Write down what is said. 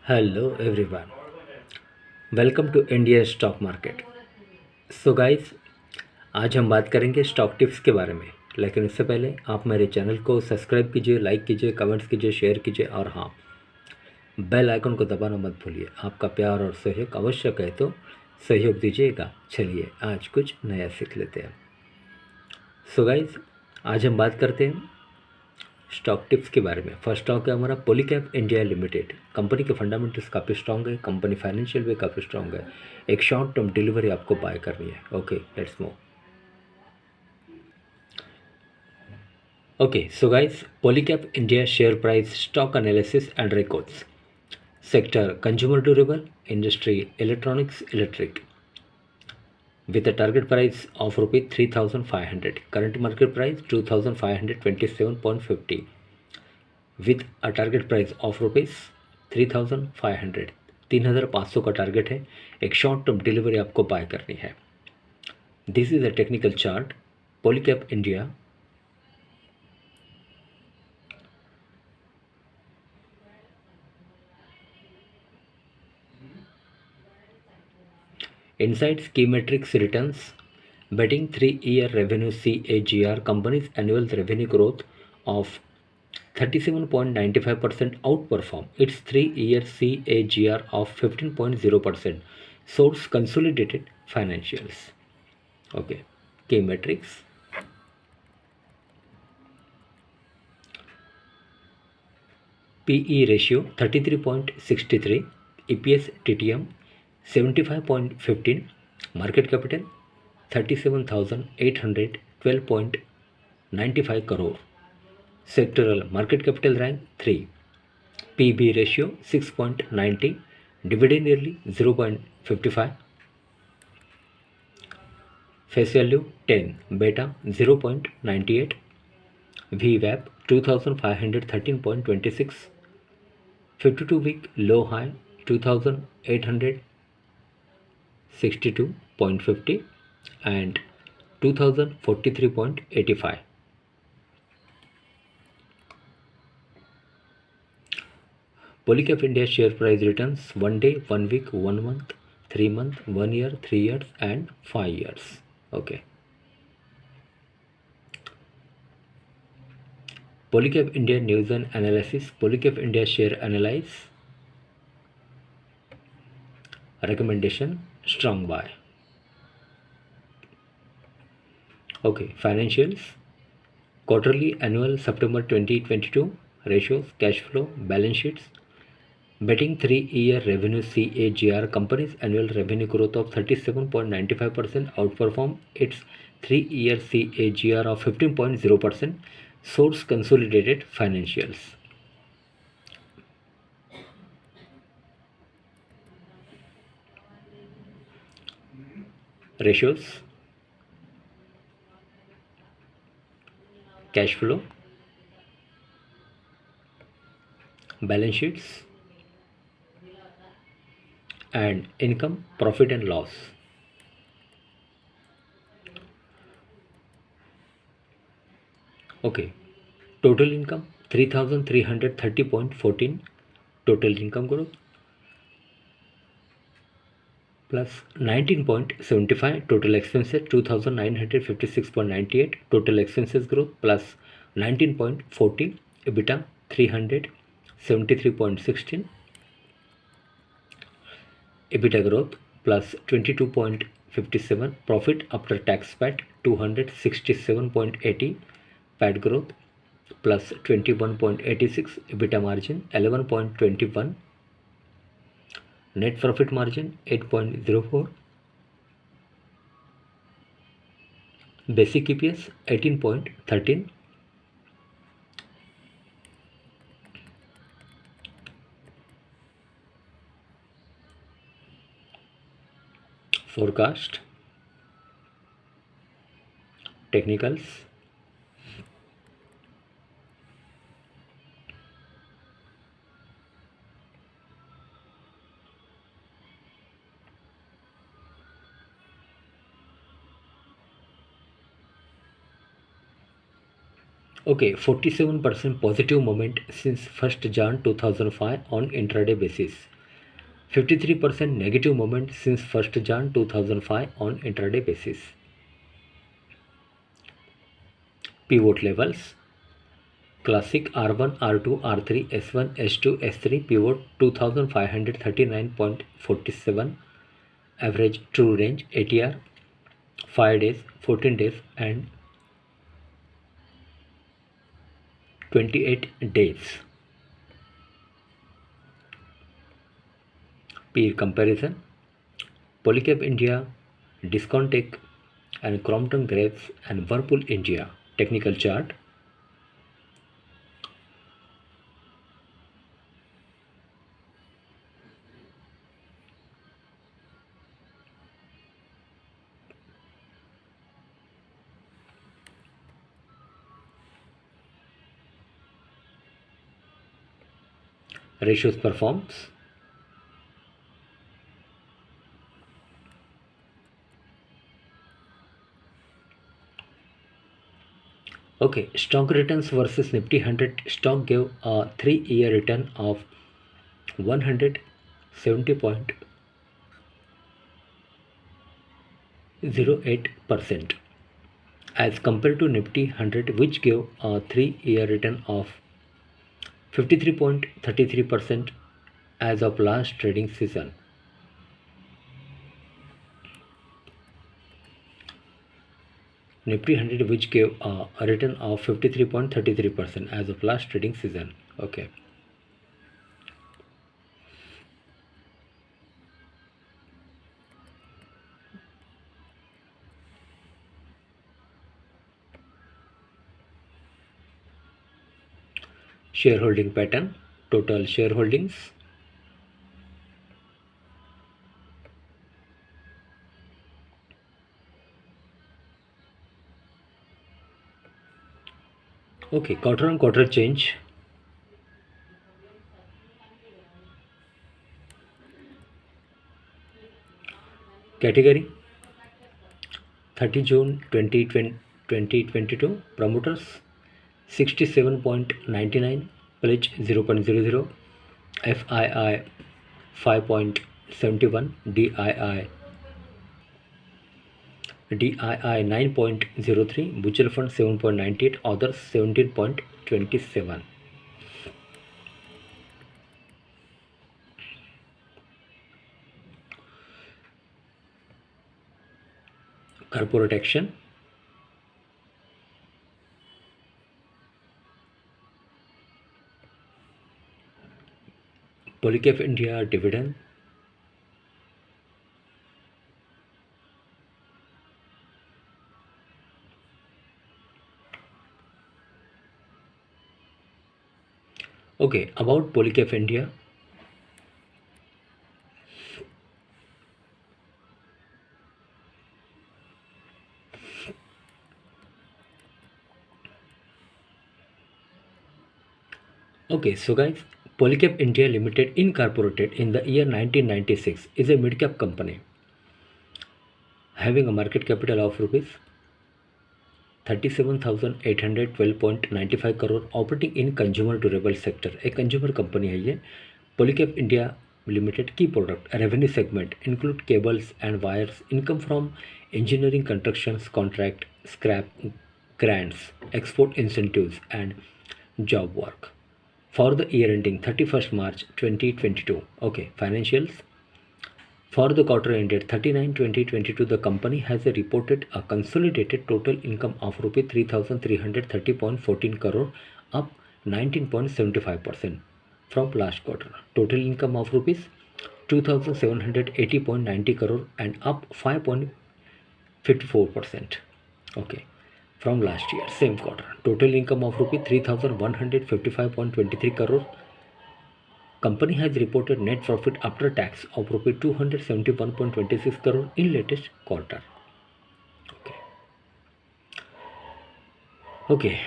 Hello everyone, welcome to India stock market. So guys, आज हम बात करेंगे स्टॉक टिप्स के बारे में। लेकिन उससे पहले आप मेरे चैनल को सब्सक्राइब कीजिए, लाइक कीजिए, कमेंट्स कीजिए, शेयर कीजिए और हाँ, बेल आइकन को दबाना मत भूलिए। आपका प्यार और सहयोग आवश्यक है, तो सहयोग दीजिएगा। चलिए आज कुछ नया सीख लेते हैं। सो गाइस, आज हम बात करते हैं स्टॉक टिप्स के बारे में। फर्स्ट स्टॉक है हमारा पॉलीकैब इंडिया लिमिटेड। कंपनी के फंडामेंटल्स काफ़ी स्ट्रॉन्ग है, कंपनी फाइनेंशियल भी काफ़ी स्ट्रॉन्ग है। एक शॉर्ट टर्म डिलीवरी आपको बाय करनी है। Okay, let's move. Okay, so guys, Polycab India share price stock analysis and records. Sector consumer durable, industry electronics electric, with a target price of rupees 3500, current market price 2527.50, with a target price of rupees 3500, 3500 का target है। एक short term delivery आपको bye करनी है। This is a technical chart Polycab India. Insights, key metrics, returns, betting 3-year revenue CAGR, company's annual revenue growth of 37.95% outperform its 3-year CAGR of 15.0%. Source consolidated financials. Okay, key metrics. PE ratio 33.63, EPS TTM 75.15, market capital 37,812.95 crore. Sectoral market capital rank 3, PB ratio 6.90, dividend yearly 0.55, face value 10, beta 0.98, VWAP 2513.26, 52-week low high 2862.50 and 2043.85. Polycab India share price returns 1 day, 1 week, 1 month, 3 month, 1 year, 3 years and 5 years. Okay. Polycab India news and analysis. Polycab India share analyze. Recommendation strong buy. Okay, financials. Quarterly, annual, September 2022 ratios, cash flow, balance sheets. Betting 3-year revenue CAGR, company's annual revenue growth of 37.95% outperform its 3-year CAGR of 15.0%. Source consolidated financials. Ratios, cash flow, balance sheets and income, profit and loss. Okay, total income 3330.14, total income growth, plus 19.75, total expenses 2956.98, total expenses growth, plus 19.40, EBITDA 373.16, EBITDA growth plus 22.57, profit after tax PAT 267.80, PAT growth plus 21.86, EBITDA margin 11.21, net profit margin 8.04, basic EPS 18.13, forecast, technicals, okay, 47% positive moment since 1st Jan 2005 on intraday basis. 53% negative movement since 1st Jan 2005 on intraday basis. Pivot levels: Classic R1, R2, R3, S1, S2, S3 pivot 2539.47, average true range ATR 5 days, 14 days and 28 days. Peer comparison: Polycab India, Discount Tech and Crompton Graves and Whirlpool India. Technical chart: ratios performs. Okay, stock returns versus Nifty 100. Stock gave a 3-year return of 170.08% as compared to Nifty 100, which gave a 3-year return of 53.33% as of last trading season. Nifty 100, which gave a return of 53.33% as of last trading season. Okay. Shareholding pattern: total shareholdings, okay, quarter on quarter change. Category: 30 June 2022, promoters 67.99, pledge 0.00, FII 5.71, DII 9.03, mutual fund 7.98, others 17.27. Corporate action: Polycab India dividend, okay, about Polycab India. Okay, so guys, Polycab India Limited, incorporated in the year 1996, is a mid-cap company having a market capital of rupees 37,812.95 crore, operating in consumer durable sector. A consumer company है ये. Polycab India Limited key product revenue segment include cables and wires, income from engineering constructions contract, scrap grants, export incentives and job work. For the year ending 31st March 2022. Okay, financials. For the quarter ended 39/2022, the company has reported a consolidated total income of Rs 3,330.14 crore, up 19.75% from last quarter. Total income of Rs 2,780.90 crore and up 5.54%. Okay, from last year same quarter. Total income of Rs 3,155.23 crore. Company has reported net profit after tax of Rs 271.26 crore in latest quarter. Okay.